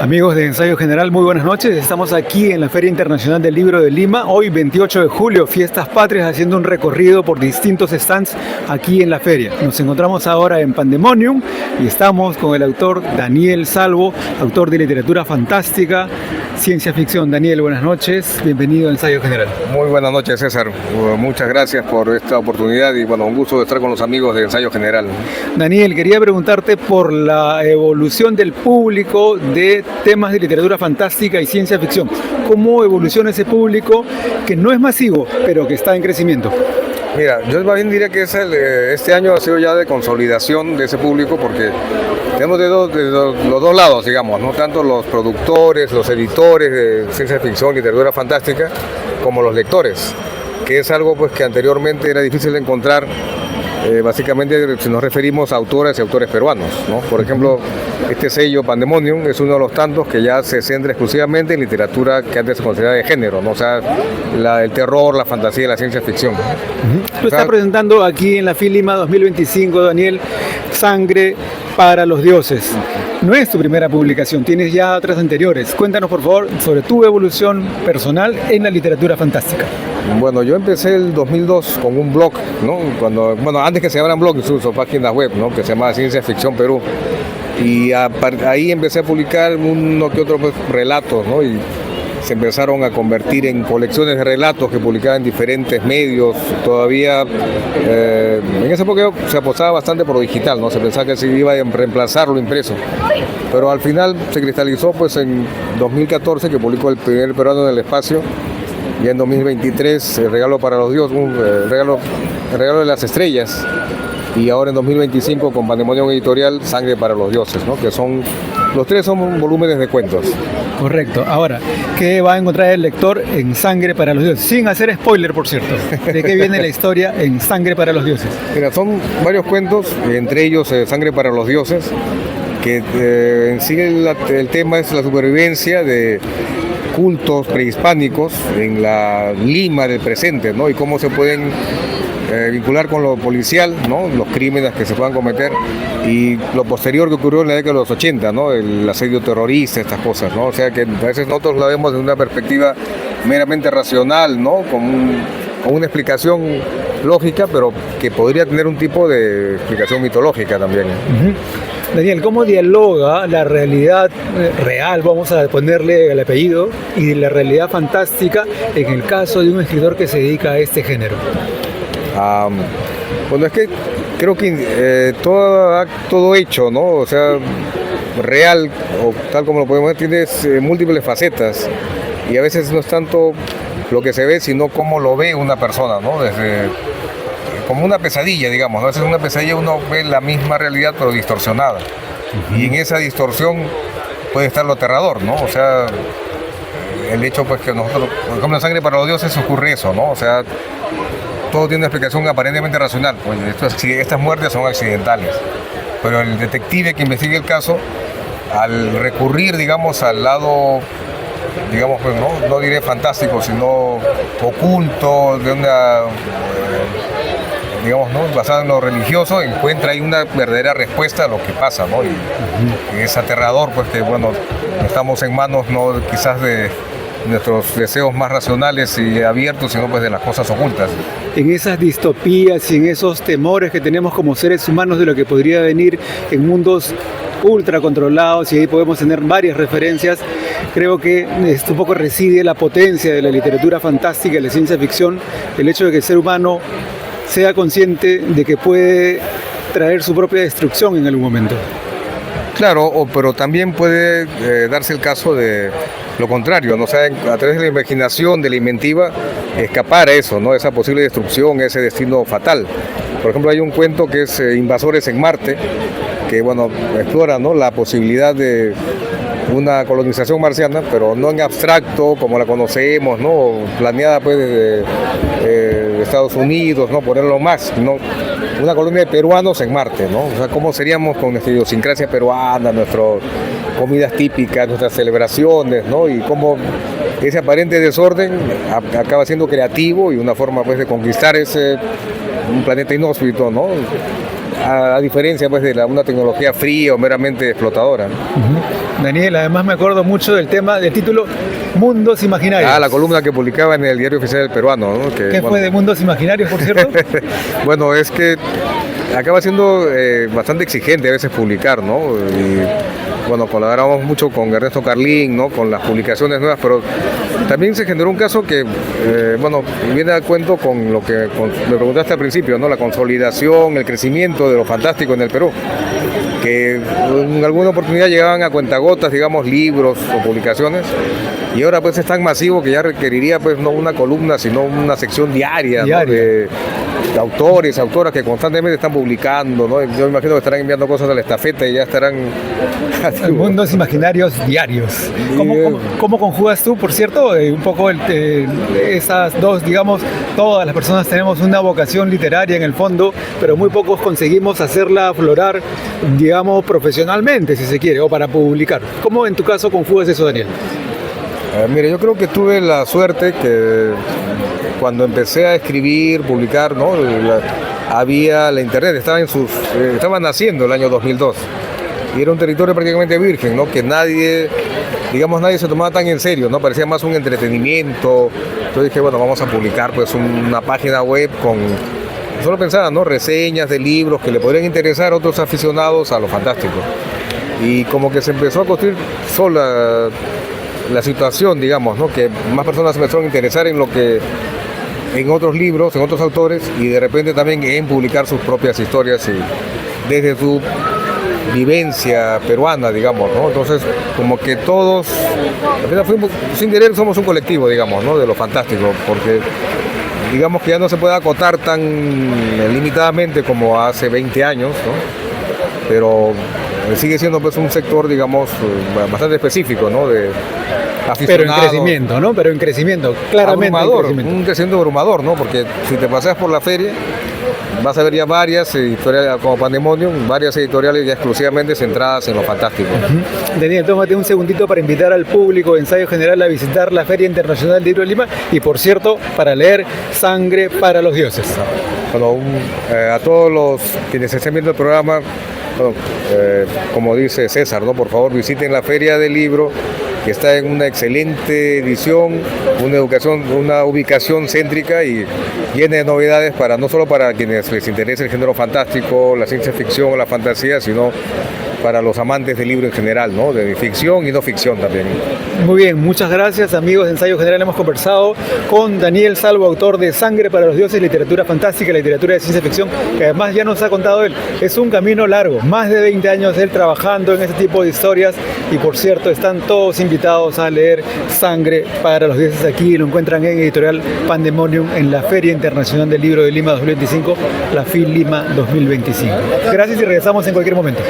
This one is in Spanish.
Amigos de Ensayo General, muy buenas noches. Estamos aquí en la Feria Internacional del Libro de Lima, hoy 28 de julio, Fiestas Patrias, haciendo un recorrido por distintos stands aquí en la feria. Nos encontramos ahora en Pandemonium y estamos con el autor Daniel Salvo, autor de literatura fantástica, ciencia ficción. Daniel, buenas noches, bienvenido a Ensayo General. Muy buenas noches, César. Muchas gracias por esta oportunidad y un gusto de estar con los amigos de Ensayo General. Daniel, quería preguntarte por la evolución del público de temas de literatura fantástica y ciencia ficción. ¿Cómo evoluciona ese público que no es masivo, pero que está en crecimiento? Mira, yo más bien diría que este año ha sido ya de consolidación de ese público porque tenemos de los dos lados, digamos, no tanto los productores, los editores de ciencia ficción, literatura fantástica, como los lectores, que es algo pues que anteriormente era difícil de encontrar. Básicamente si nos referimos a autoras y autores peruanos, ¿no? Por ejemplo, este sello Pandemonium es uno de los tantos que ya se centra exclusivamente en literatura que antes se consideraba de género, ¿no? O sea, el terror, la fantasía y la ciencia ficción. Tú estás presentando aquí en la FILIMA 2025, Daniel, Sangre para los Dioses. No es tu primera publicación, tienes ya otras anteriores. Cuéntanos, por favor, sobre tu evolución personal en la literatura fantástica. Bueno, yo empecé el 2002 con un blog, ¿no? Antes que se llamaran blogs, incluso páginas web, ¿no? Que se llamaba Ciencia Ficción Perú. Y ahí empecé a publicar uno que otro relatos, ¿no? Y se empezaron a convertir en colecciones de relatos que publicaban en diferentes medios. Todavía, en esa época se apostaba bastante por lo digital, ¿no? Se pensaba que se iba a reemplazar lo impreso. Pero al final se cristalizó pues en 2014 que publicó El primer peruano en el espacio. Y en 2023, El regalo para los dioses, el regalo de las estrellas. Y ahora en 2025 con Pandemonium Editorial, Sangre para los dioses, ¿no? Que los tres son volúmenes de cuentos. Correcto. Ahora, ¿qué va a encontrar el lector en Sangre para los dioses? Sin hacer spoiler, por cierto. ¿De qué viene la historia en Sangre para los dioses? Mira, son varios cuentos, entre ellos Sangre para los dioses, que en sí el tema es la supervivencia de cultos prehispánicos en la Lima del presente, ¿no? Y cómo se pueden vincular con lo policial, ¿no? Los crímenes que se puedan cometer y lo posterior que ocurrió en la década de los 80, ¿no? El asedio terrorista, estas cosas, ¿no? O sea que a veces nosotros lo vemos desde una perspectiva meramente racional, ¿no? Con una explicación lógica, pero que podría tener un tipo de explicación mitológica también. Daniel, ¿cómo dialoga la realidad real, vamos a ponerle el apellido, y la realidad fantástica en el caso de un escritor que se dedica a este género? Es que creo que todo hecho, ¿no? O sea, real, o tal como lo podemos ver, tiene múltiples facetas y a veces no es tanto lo que se ve, sino cómo lo ve una persona, ¿no? Como una pesadilla, digamos, ¿no? A veces en una pesadilla uno ve la misma realidad pero distorsionada. Y en esa distorsión puede estar lo aterrador, ¿no? O sea, el hecho pues que nosotros, por ejemplo, en Sangre para los dioses ocurre eso, ¿no? O sea, todo tiene una explicación aparentemente racional, pues estas muertes son accidentales. Pero el detective que investiga el caso, al recurrir, digamos, al lado, digamos, pues, no diré fantástico, sino oculto, de una digamos, ¿no? Basado en lo religioso, encuentra ahí una verdadera respuesta a lo que pasa, ¿no? Y es aterrador, pues que, estamos en manos, no quizás de nuestros deseos más racionales y abiertos, sino pues de las cosas ocultas. En esas distopías y en esos temores que tenemos como seres humanos de lo que podría venir en mundos ultra controlados, y ahí podemos tener varias referencias, creo que un poco reside la potencia de la literatura fantástica y la ciencia ficción, el hecho de que el ser humano sea consciente de que puede traer su propia destrucción en algún momento. Claro, pero también puede darse el caso de lo contrario, ¿no? O sea, a través de la imaginación, de la inventiva, escapar a eso, ¿no? Esa posible destrucción, ese destino fatal. Por ejemplo, hay un cuento que es Invasores en Marte, que explora, ¿no? La posibilidad de una colonización marciana, pero no en abstracto como la conocemos, ¿no? Planeada pues desde Estados Unidos, ¿no? Ponerlo más, ¿no? Una colonia de peruanos en Marte, ¿no? O sea, ¿cómo seríamos con nuestra idiosincrasia peruana, nuestras comidas típicas, nuestras celebraciones, ¿no? Y cómo ese aparente desorden acaba siendo creativo y una forma pues de conquistar un planeta inhóspito, ¿no? a diferencia pues, de una tecnología fría o meramente explotadora. Daniel, además me acuerdo mucho del título Mundos Imaginarios. La columna que publicaba en el Diario Oficial del Peruano, ¿no? ¿Qué fue de Mundos Imaginarios, por cierto? Bueno, es que acaba siendo bastante exigente a veces publicar, ¿no? Y bueno, colaboramos mucho con Ernesto Carlín, ¿no? Con las publicaciones nuevas, pero también se generó un caso que, bueno, viene a cuento con lo que me preguntaste al principio, ¿no? La consolidación, el crecimiento de lo fantástico en el Perú, que en alguna oportunidad llegaban a cuentagotas, digamos, libros o publicaciones, y ahora pues es tan masivo que ya requeriría pues no una columna, sino una sección diaria, ¿no? de autores, autoras que constantemente están publicando, ¿no? Yo imagino que estarán enviando cosas a la estafeta y ya estarán... Mundos Imaginarios diarios. ¿Cómo conjugas tú, por cierto, un poco esas dos, digamos, todas las personas tenemos una vocación literaria en el fondo, pero muy pocos conseguimos hacerla aflorar, digamos, profesionalmente, si se quiere, o para publicar? ¿Cómo en tu caso conjugas eso, Daniel? Mire, yo creo que tuve la suerte que cuando empecé a escribir, publicar, ¿no? Había la internet, estaba naciendo el año 2002 y era un territorio prácticamente virgen, ¿no? Que nadie se tomaba tan en serio, ¿no? Parecía más un entretenimiento. Entonces dije, bueno, vamos a publicar pues una página web con, solo pensaba, ¿no? Reseñas de libros que le podrían interesar a otros aficionados a lo fantástico. Y como que se empezó a construir sola la situación, digamos, ¿no? Que más personas se empezaron a interesar en otros libros, en otros autores, y de repente también en publicar sus propias historias y desde su vivencia peruana, digamos, ¿no? Entonces, como que todos, sin querer, somos un colectivo, digamos, ¿no? De lo fantástico, porque digamos que ya no se puede acotar tan limitadamente como hace 20 años, ¿no? Pero sigue siendo pues un sector, digamos, bastante específico, ¿no? De aficionados. Pero en crecimiento, ¿no? Pero en crecimiento, claramente. Abrumador, un crecimiento abrumador, ¿no? Porque si te paseas por la feria, vas a ver ya varias editoriales, como Pandemonium, varias editoriales ya exclusivamente centradas en lo fantástico. Daniel, tómate un segundito para invitar al público de Ensayo General a visitar la Feria Internacional del Libro de Lima y, por cierto, para leer Sangre para los Dioses. Bueno, a todos los quienes estén viendo el programa, bueno, como dice César, ¿no? Por favor, visiten la Feria del Libro, que está en una excelente edición, una ubicación céntrica y llena de novedades no solo para quienes les interesa el género fantástico, la ciencia ficción o la fantasía, sino para los amantes del libro en general, ¿no? De ficción y no ficción también. Muy bien, muchas gracias, amigos de Ensayo General. Hemos conversado con Daniel Salvo, autor de Sangre para los Dioses, literatura fantástica, literatura de ciencia ficción, que además ya nos ha contado él. Es un camino largo, más de 20 años él trabajando en este tipo de historias, y por cierto, están todos invitados a leer Sangre para los Dioses aquí. Lo encuentran en Editorial Pandemonium en la Feria Internacional del Libro de Lima 2025, la FIL Lima 2025. Gracias y regresamos en cualquier momento.